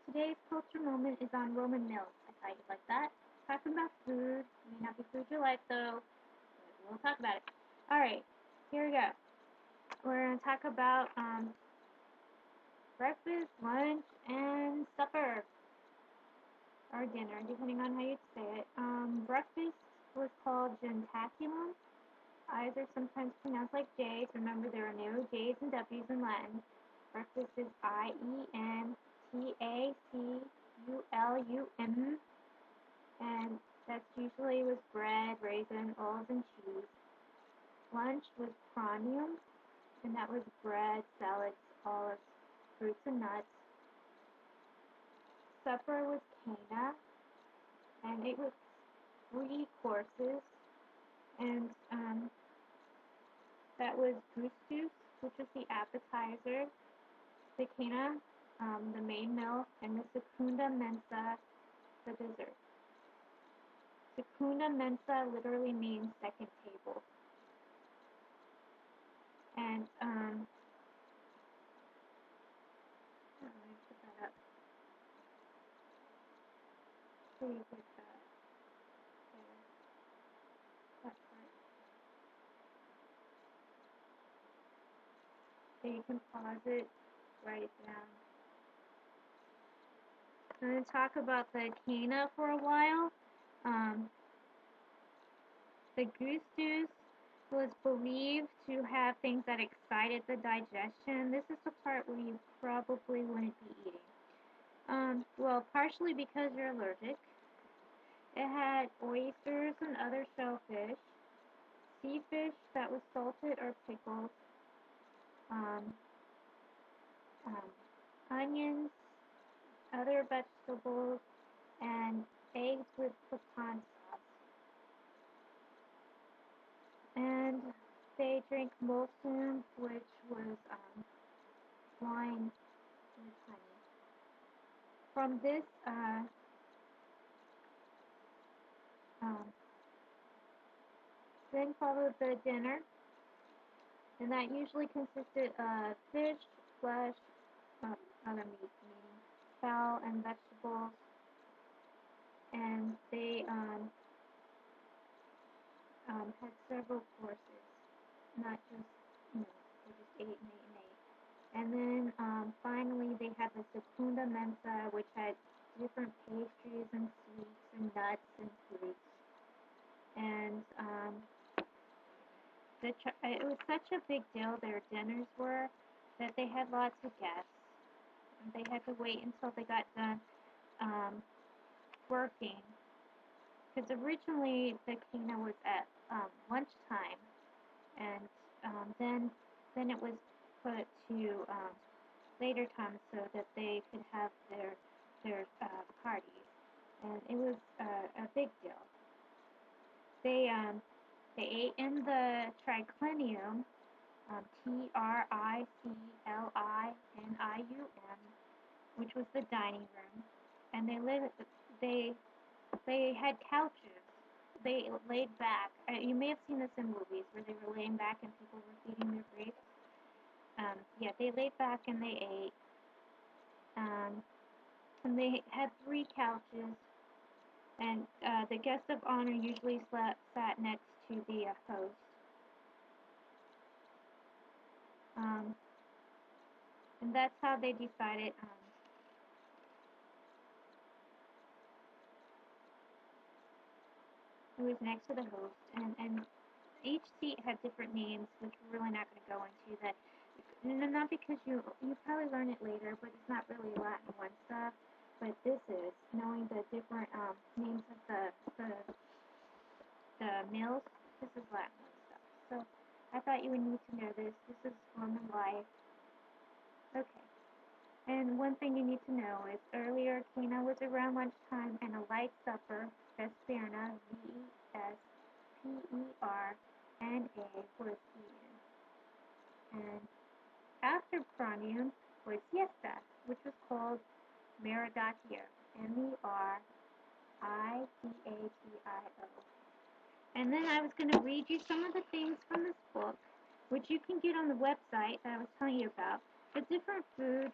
Today's culture moment is on Roman meals. I thought you'd like that. Talking about food. May not be food you like, though. But we'll talk about it. Alright, here we go. We're going to talk about breakfast, lunch, and supper. Or dinner, depending on how you say it. Breakfast was called gentaculum. I's are sometimes pronounced like J's. Remember, there are no J's and W's in Latin. Breakfast is Ientaculum, and that's usually with bread, raisin, olives, and cheese. Lunch was pronium, and that was bread, salads, olives, fruits, and nuts. Supper was cana, and it was 3 courses, and that was gustus, which was the appetizer, the cana, the main meal, and the secunda mensa, the dessert. Secunda mensa literally means second table. And, let me put that up so you get that there. That part. So you can pause it, write it down. I'm going to talk about the cana for a while. The gustus was believed to have things that excited the digestion. This is the part where you probably wouldn't be eating. Well, partially because you're allergic. It had oysters and other shellfish, sea fish that was salted or pickled, um, um, onions, other vegetables, and eggs with pecan sauce. And they drank mulsum, which was wine with honey. From this, um, then followed the dinner, and that usually consisted of fish, flesh, other meats, meaning fowl and vegetables, and they had several courses, not just, they just ate and ate and ate. And then finally they had the secunda mensa, which had different pastries and sweets and nuts and fruits. And it was such a big deal, their dinners were, that they had lots of guests. And they had to wait until they got done working. Because originally the cana was at lunchtime, and then it was put to later times so that they could have parties, and it was a big deal. They ate in the triclinium, Triclinium, which was the dining room, and they they had couches. They laid back. You may have seen this in movies where they were laying back and people were feeding their grapes. Yeah, they laid back and they ate. And they had 3 couches, and the guest of honor usually sat next to the host. And that's how they decided. It was next to the host, and each seat had different names, which we're really not going to go into. That, not because you probably learn it later, but it's not really Latin one stuff. But this is knowing the different names of the meals. This is Latin one stuff. So I thought you would need to know this. This is Roman life. Okay. And one thing you need to know is earlier cana was around lunchtime, and a light supper, vesperna, VESPERNA, was eaten. And after pranium was siesta, which was called meridatio, MERIDATIO. And then I was going to read you some of the things from this book, which you can get on the website that I was telling you about. The different foods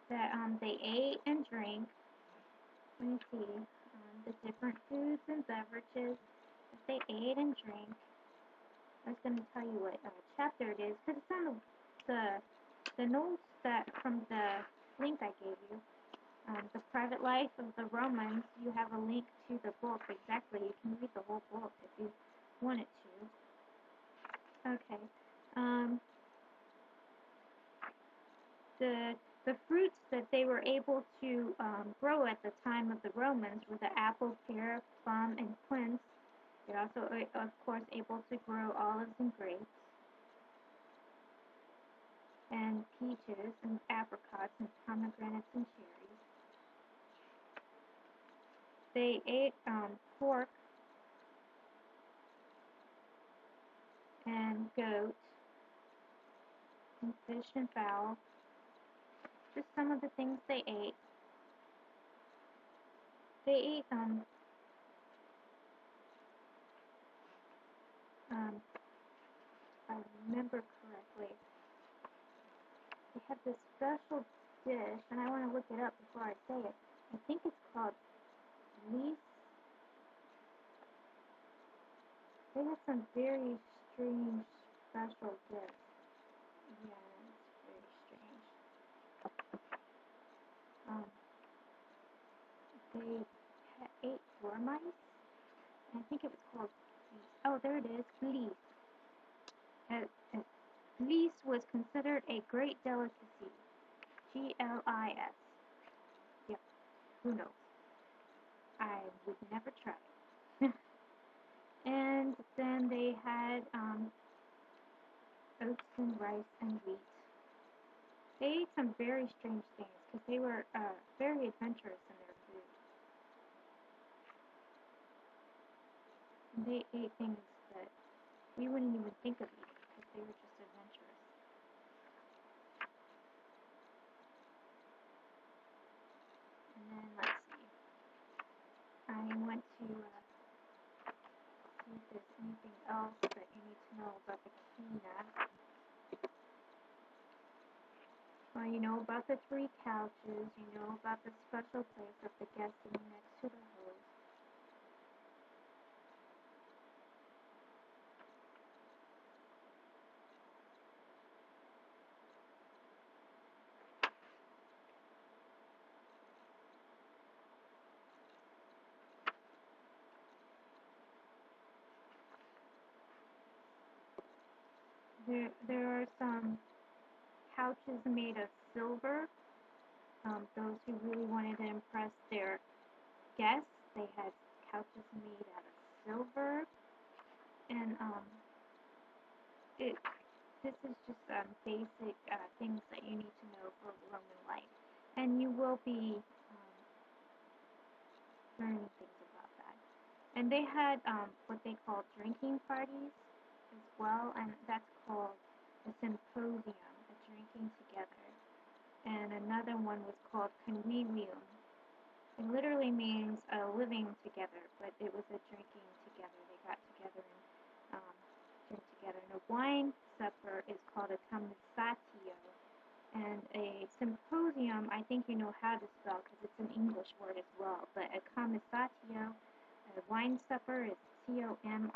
that they ate and drank. Let me see the different foods and beverages that they ate and drank. I was going to tell you what chapter it is because it's on the notes that from the link I gave you. The Private Life of the Romans. You have a link to the book exactly. You can read the whole book if you wanted to. Okay. Um, the the fruits that they were able to grow at the time of the Romans were the apple, pear, plum, and quince. They're also, of course, able to grow olives and grapes, and peaches, and apricots, and pomegranates, and cherries. They ate pork and goat and fish and fowl. Just some of the things they ate. They ate if I remember correctly, they have this special dish, and I want to look it up before I say it. I think it's called leaf. They have some very strange special dish. Yeah, it's very strange. Um, they ate dormice. I think it was called. Oh, there it is. Leaf. Uh, uh, Leaf was considered a great delicacy. Glis. Yep. Who knows? I would never try it. And then they had oats and rice and wheat. They ate some very strange things because they were very adventurous in their food. And they ate things that we wouldn't even think of eating because they were just adventurous. And then let's see. I went to see if there's anything else that you need to know about the Kina. Well, you know about the three couches. You know about the special place of the guest sitting next to the host. There are some couches made of silver. Those who really wanted to impress their guests, they had couches made out of silver. And it this is just basic things that you need to know for Roman life, and you will be learning things about that. And they had what they call drinking parties as well, and that's called a symposium, a drinking together. And another one was called convivium. It literally means living together, but it was a drinking together. They got together and drink together. And a wine supper is called a commissatio. And a symposium, I think you know how to spell because it's an English word as well. But a commissatio, a wine supper is Comissatio.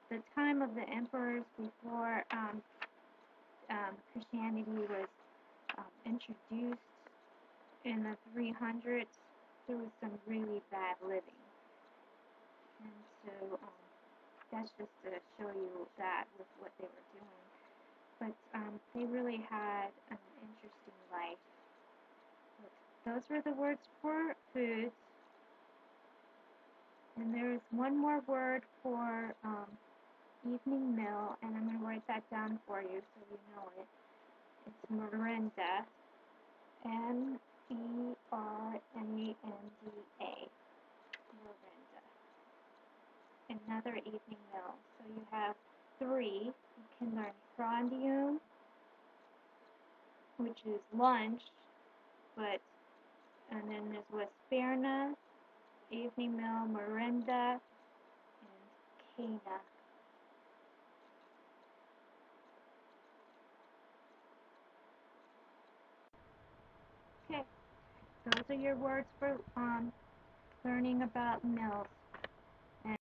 The time of the emperors before Christianity was introduced in the 300s, there was some really bad living. And so that's just to show you that with what they were doing. But they really had an interesting life. But those were the words for food. And there's one more word for evening meal, and I'm going to write that down for you so you know it. It's merenda. Merenda. Merenda. Another evening meal. So you have three. You can learn prandium, which is lunch, but and then there's vesperna, evening meal, merenda, and cena. Okay, those are your words for learning about milk and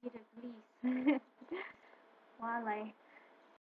eat a glees. Wale.